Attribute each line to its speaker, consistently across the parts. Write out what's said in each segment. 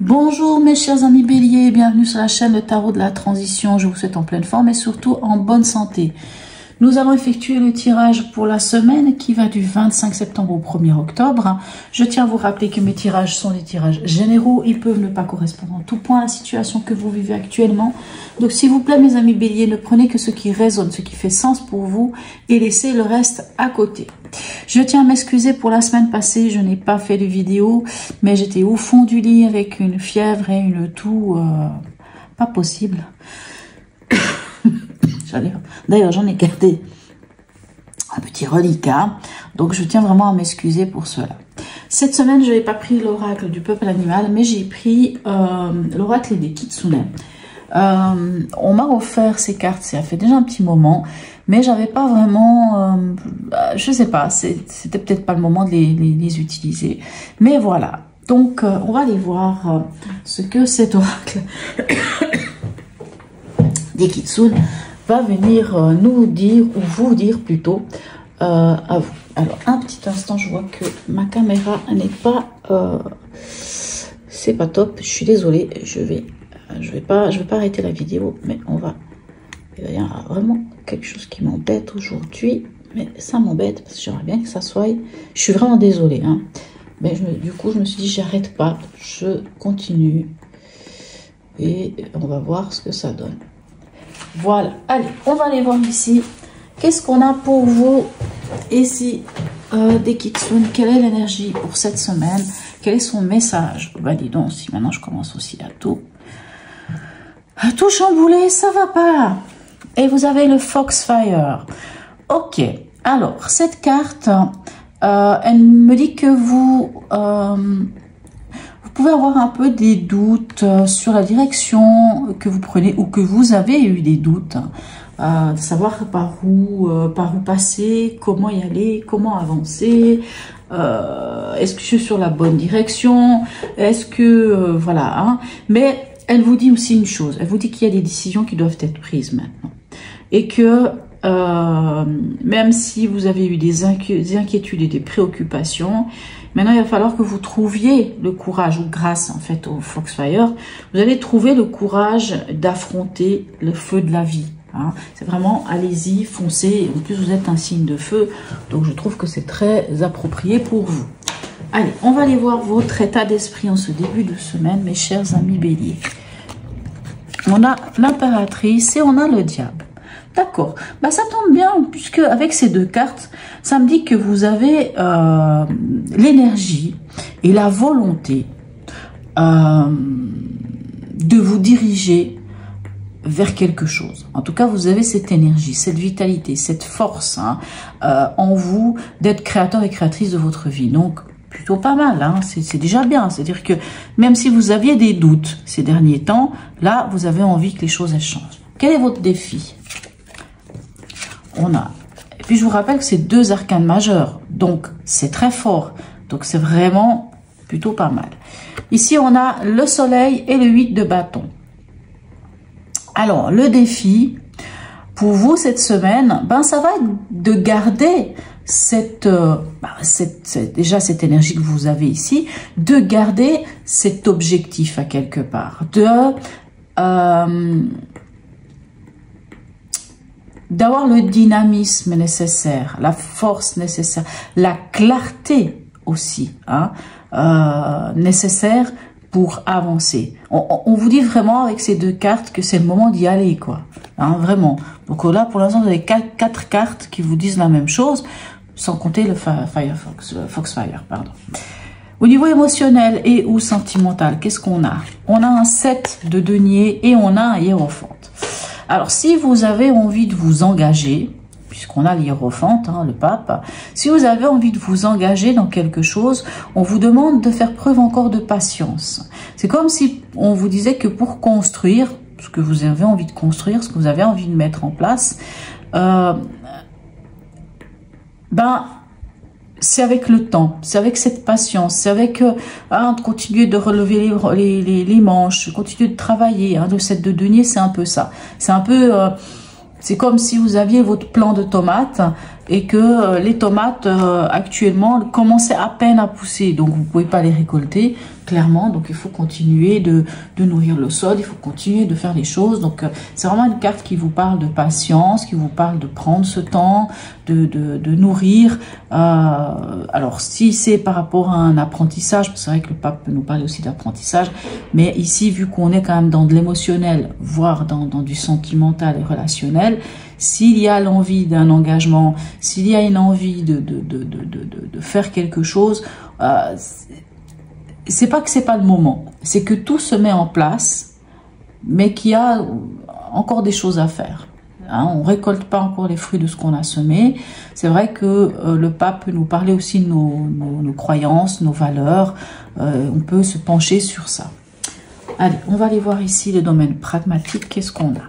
Speaker 1: Bonjour mes chers amis béliers, bienvenue sur la chaîne Le Tarot de la Transition. Je vous souhaite en pleine forme et surtout en bonne santé. Nous allons effectuer le tirage pour la semaine qui va du 25 septembre au 1er octobre. Je tiens à vous rappeler que mes tirages sont des tirages généraux. Ils peuvent ne pas correspondre en tout point à la situation que vous vivez actuellement. Donc s'il vous plaît mes amis béliers, ne prenez que ce qui résonne, ce qui fait sens pour vous et laissez le reste à côté. Je tiens à m'excuser pour la semaine passée, je n'ai pas fait de vidéo, mais j'étais au fond du lit avec une fièvre et une toux pas possible. D'ailleurs, j'en ai gardé un petit reliquat, donc je tiens vraiment à m'excuser pour cela. Cette semaine, je n'ai pas pris l'oracle du peuple animal, mais j'ai pris l'oracle des Kitsune. On m'a offert ces cartes, ça fait déjà un petit moment, mais j'avais pas vraiment, je sais pas, c'était peut-être pas le moment de les utiliser. Mais voilà, donc on va aller voir ce que cet oracle des Kitsune va venir nous dire, ou vous dire plutôt, à vous. Alors, un petit instant, je vois que ma caméra n'est pas, c'est pas top, je suis désolée, je vais pas arrêter la vidéo, mais il y a vraiment quelque chose qui m'embête aujourd'hui, mais ça m'embête, parce que j'aimerais bien que ça soit, je suis vraiment désolée, hein, mais du coup, je me suis dit, j'arrête pas, je continue, et on va voir ce que ça donne. Voilà, allez, on va aller voir ici. Qu'est-ce qu'on a pour vous ici des Kitsune? Quelle est l'énergie pour cette semaine? Quel est son message? Bah dis donc, si maintenant je commence aussi à tout chambouler, ça va pas. Et vous avez le Foxfire. Ok, alors cette carte, elle me dit que vous pouvez avoir un peu des doutes sur la direction que vous prenez ou que vous avez eu des doutes, de savoir par où passer, comment y aller, comment avancer, est-ce que je suis sur la bonne direction, est-ce que voilà, hein. Mais elle vous dit aussi une chose, elle vous dit qu'il y a des décisions qui doivent être prises maintenant et que même si vous avez eu des inquiétudes et des préoccupations, maintenant, il va falloir que vous trouviez le courage, ou grâce en fait au Foxfire, vous allez trouver le courage d'affronter le feu de la vie. Hein. C'est vraiment, allez-y, foncez. En plus, vous êtes un signe de feu, donc je trouve que c'est très approprié pour vous. Allez, on va aller voir votre état d'esprit en ce début de semaine, mes chers amis béliers. On a l'impératrice et on a le diable. D'accord, bah ça tombe bien puisque avec ces deux cartes, ça me dit que vous avez l'énergie et la volonté de vous diriger vers quelque chose. En tout cas, vous avez cette énergie, cette vitalité, cette force hein, en vous d'être créateur et créatrice de votre vie. Donc, plutôt pas mal, hein, c'est déjà bien. C'est-à-dire que même si vous aviez des doutes ces derniers temps, là, vous avez envie que les choses elles changent. Quel est votre défi ? On a, et puis je vous rappelle que c'est deux arcanes majeurs, donc c'est très fort, donc c'est vraiment plutôt pas mal. Ici on a le soleil et le 8 de bâton. Alors le défi pour vous cette semaine, ben ça va être de garder déjà cette énergie que vous avez ici, de garder cet objectif à quelque part, d'avoir le dynamisme nécessaire, la force nécessaire, la clarté aussi hein, nécessaire pour avancer. On vous dit vraiment avec ces deux cartes que c'est le moment d'y aller, quoi. Hein, vraiment. Donc là, pour l'instant, vous avez quatre cartes qui vous disent la même chose, sans compter le Foxfire, pardon. Au niveau émotionnel et ou sentimental, qu'est-ce qu'on a? On a un 7 de denier et on a un hiérophante. Alors, si vous avez envie de vous engager, puisqu'on a l'hiérophante, hein, le pape, si vous avez envie de vous engager dans quelque chose, on vous demande de faire preuve encore de patience. C'est comme si on vous disait que pour construire ce que vous avez envie de construire, ce que vous avez envie de mettre en place, c'est avec le temps, c'est avec cette patience, c'est avec de continuer de relever les manches, continuer de travailler. Le 7 de denier, c'est un peu ça. C'est un peu... c'est comme si vous aviez votre plant de tomates et que les tomates actuellement commençaient à peine à pousser. Donc vous ne pouvez pas les récolter, clairement. Donc il faut continuer de nourrir le sol, il faut continuer de faire les choses. Donc c'est vraiment une carte qui vous parle de patience, qui vous parle de prendre ce temps, de nourrir. Alors si c'est par rapport à un apprentissage, c'est vrai que le pape peut nous parler aussi d'apprentissage, mais ici vu qu'on est quand même dans de l'émotionnel, voire dans du sentimental et relationnel, s'il y a l'envie d'un engagement, s'il y a une envie de faire quelque chose, c'est pas que c'est pas le moment, c'est que tout se met en place, mais qu'il y a encore des choses à faire. On ne récolte pas encore les fruits de ce qu'on a semé. C'est vrai que le pape peut nous parler aussi de nos croyances, nos valeurs. On peut se pencher sur ça. Allez, on va aller voir ici le domaine pragmatique. Qu'est-ce qu'on a?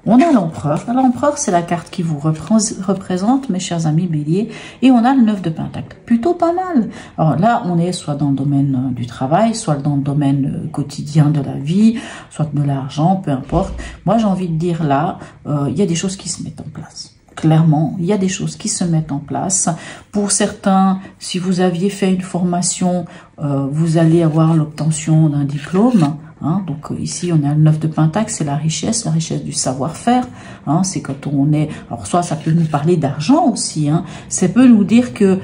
Speaker 1: On a l'empereur. L'empereur, c'est la carte qui vous représente, mes chers amis béliers. Et on a le 9 de pentacle. Plutôt pas mal. Alors là, on est soit dans le domaine du travail, soit dans le domaine quotidien de la vie, soit de l'argent, peu importe. Moi, j'ai envie de dire là, il y a des choses qui se mettent en place. Clairement, il y a des choses qui se mettent en place. Pour certains, si vous aviez fait une formation, vous allez avoir l'obtention d'un diplôme. Donc ici on a le 9 de pentacle, c'est la richesse du savoir-faire. C'est quand on est... Alors soit ça peut nous parler d'argent aussi. Ça peut nous dire que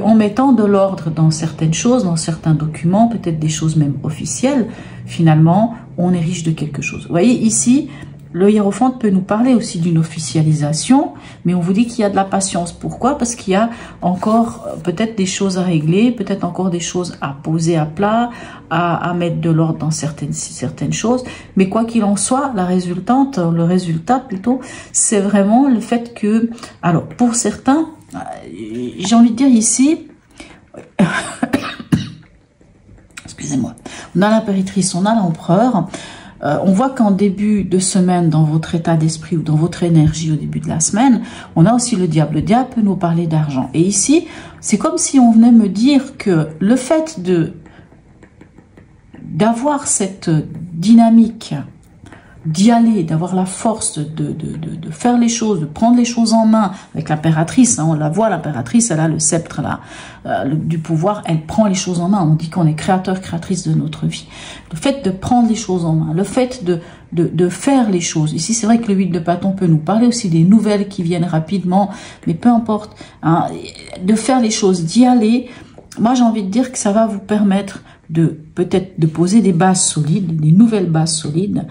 Speaker 1: en mettant de l'ordre dans certaines choses, dans certains documents, peut-être des choses même officielles, finalement on est riche de quelque chose. Vous voyez ici, le hiérophante peut nous parler aussi d'une officialisation, mais on vous dit qu'il y a de la patience. Pourquoi? Parce qu'il y a encore peut-être des choses à régler, peut-être encore des choses à poser à plat, à mettre de l'ordre dans certaines choses. Mais quoi qu'il en soit, le résultat plutôt, c'est vraiment le fait que... Alors, pour certains, j'ai envie de dire ici... Excusez-moi. On a l'impératrice, on a l'empereur... on voit qu'en début de semaine, dans votre état d'esprit ou dans votre énergie au début de la semaine, on a aussi le diable. Le diable peut nous parler d'argent. Et ici, c'est comme si on venait me dire que le fait d'avoir cette dynamique, d'y aller, d'avoir la force de faire les choses, de prendre les choses en main, avec l'impératrice, on la voit, l'impératrice, elle a le sceptre là, du pouvoir, elle prend les choses en main, on dit qu'on est créateur, créatrice de notre vie. Le fait de prendre les choses en main, le fait de faire les choses, ici c'est vrai que le 8 de bâton peut nous parler aussi des nouvelles qui viennent rapidement, mais peu importe, de faire les choses, d'y aller, moi j'ai envie de dire que ça va vous permettre peut-être de poser des bases solides, des nouvelles bases solides,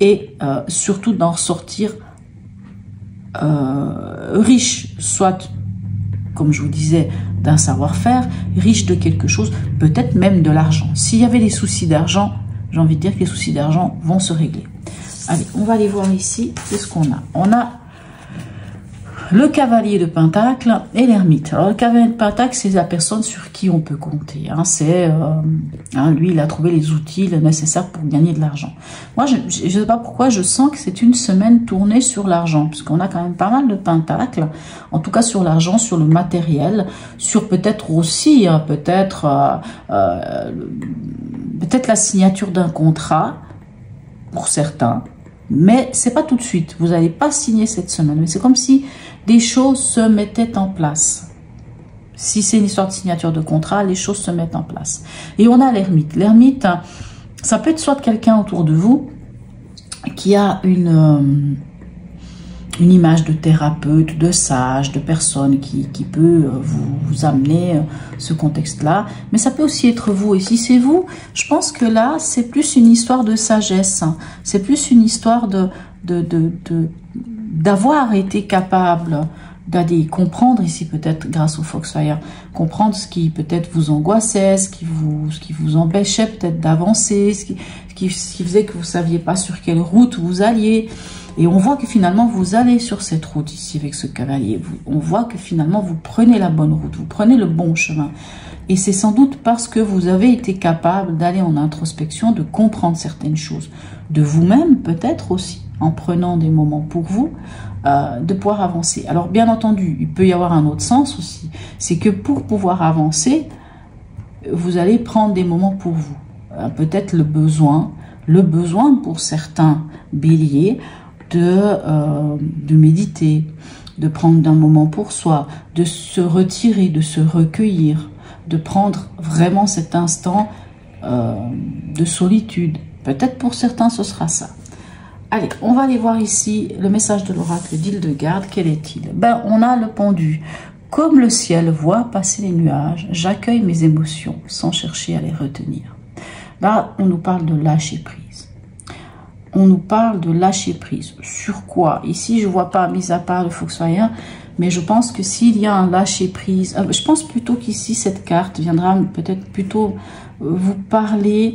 Speaker 1: et surtout d'en ressortir riche, soit, comme je vous disais, d'un savoir-faire, riche de quelque chose, peut-être même de l'argent. S'il y avait des soucis d'argent, j'ai envie de dire que les soucis d'argent vont se régler. Allez, on va aller voir ici, qu'est-ce qu'on a? On a le cavalier de pentacle et l'ermite. Alors le cavalier de pentacle, c'est la personne sur qui on peut compter. Lui, il a trouvé les outils nécessaires pour gagner de l'argent. Moi, je ne sais pas pourquoi, je sens que c'est une semaine tournée sur l'argent, parce qu'on a quand même pas mal de pentacles, en tout cas sur l'argent, sur le matériel, sur peut-être aussi, peut-être la signature d'un contrat, pour certains. Mais c'est pas tout de suite. Vous n'allez pas signer cette semaine. Mais c'est comme si des choses se mettaient en place. Si c'est une histoire de signature de contrat, les choses se mettent en place. Et on a l'ermite. L'ermite, ça peut être soit quelqu'un autour de vous qui a une image de thérapeute, de sage, de personne qui peut vous amener ce contexte-là. Mais ça peut aussi être vous. Et si c'est vous, je pense que là, c'est plus une histoire de sagesse. C'est plus une histoire d'avoir été capable d'aller comprendre ici, peut-être grâce au Foxfire, comprendre ce qui peut-être vous angoissait, ce qui vous empêchait peut-être d'avancer, ce qui faisait que vous ne saviez pas sur quelle route vous alliez. Et on voit que finalement, vous allez sur cette route ici avec ce cavalier. On voit que finalement, vous prenez la bonne route, vous prenez le bon chemin. Et c'est sans doute parce que vous avez été capable d'aller en introspection, de comprendre certaines choses, de vous-même peut-être aussi, en prenant des moments pour vous, de pouvoir avancer. Alors bien entendu, il peut y avoir un autre sens aussi, c'est que pour pouvoir avancer, vous allez prendre des moments pour vous. Peut-être le besoin pour certains béliers de méditer, de prendre un moment pour soi, de se retirer, de se recueillir, de prendre vraiment cet instant de solitude. Peut-être pour certains ce sera ça. Allez, on va aller voir ici le message de l'oracle d'Hildegarde. Quel est-il? Ben, on a le pendu. Comme le ciel voit passer les nuages, j'accueille mes émotions sans chercher à les retenir. Là, on nous parle de lâcher prise. On nous parle de lâcher prise. Sur quoi? Ici, je ne vois pas, mis à part le Foxfire, mais je pense que s'il y a un lâcher prise, je pense plutôt qu'ici, cette carte viendra peut-être plutôt vous parler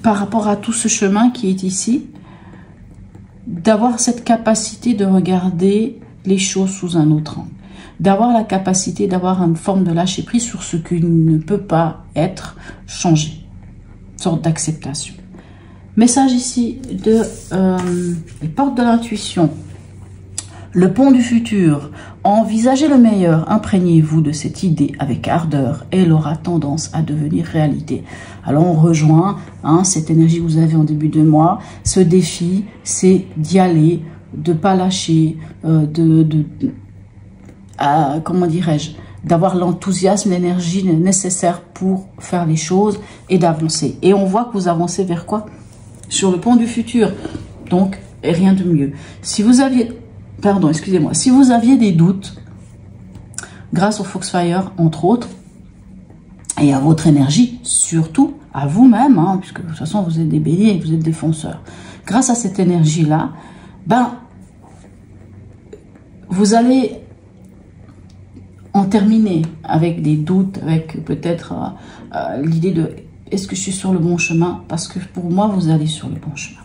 Speaker 1: par rapport à tout ce chemin qui est ici, d'avoir cette capacité de regarder les choses sous un autre angle, d'avoir la capacité d'avoir une forme de lâcher prise sur ce qui ne peut pas être changé, une sorte d'acceptation. Message ici de les portes de l'intuition. Le pont du futur. Envisagez le meilleur. Imprégnez-vous de cette idée avec ardeur. Elle aura tendance à devenir réalité. Alors on rejoint cette énergie que vous avez en début de mois. Ce défi, c'est d'y aller, de pas lâcher, comment dirais-je, d'avoir l'enthousiasme, l'énergie nécessaire pour faire les choses et d'avancer. Et on voit que vous avancez vers quoi? Sur le pont du futur. Donc, rien de mieux. Si vous aviez, pardon, excusez-moi, si vous aviez des doutes, grâce au Foxfire, entre autres, et à votre énergie, surtout à vous-même, puisque de toute façon, vous êtes des béliers, vous êtes des fonceurs. Grâce à cette énergie-là, vous allez en terminer avec des doutes, avec peut-être l'idée de est-ce que je suis sur le bon chemin? Parce que pour moi, vous allez sur le bon chemin.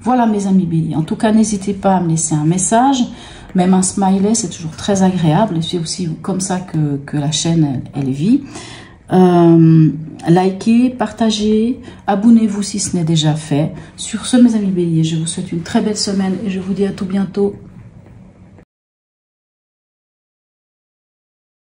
Speaker 1: Voilà mes amis béliers. En tout cas, n'hésitez pas à me laisser un message. Même un smiley, c'est toujours très agréable. C'est aussi comme ça que la chaîne, elle vit. Likez, partagez, abonnez-vous si ce n'est déjà fait. Sur ce, mes amis béliers, je vous souhaite une très belle semaine et je vous dis à tout bientôt.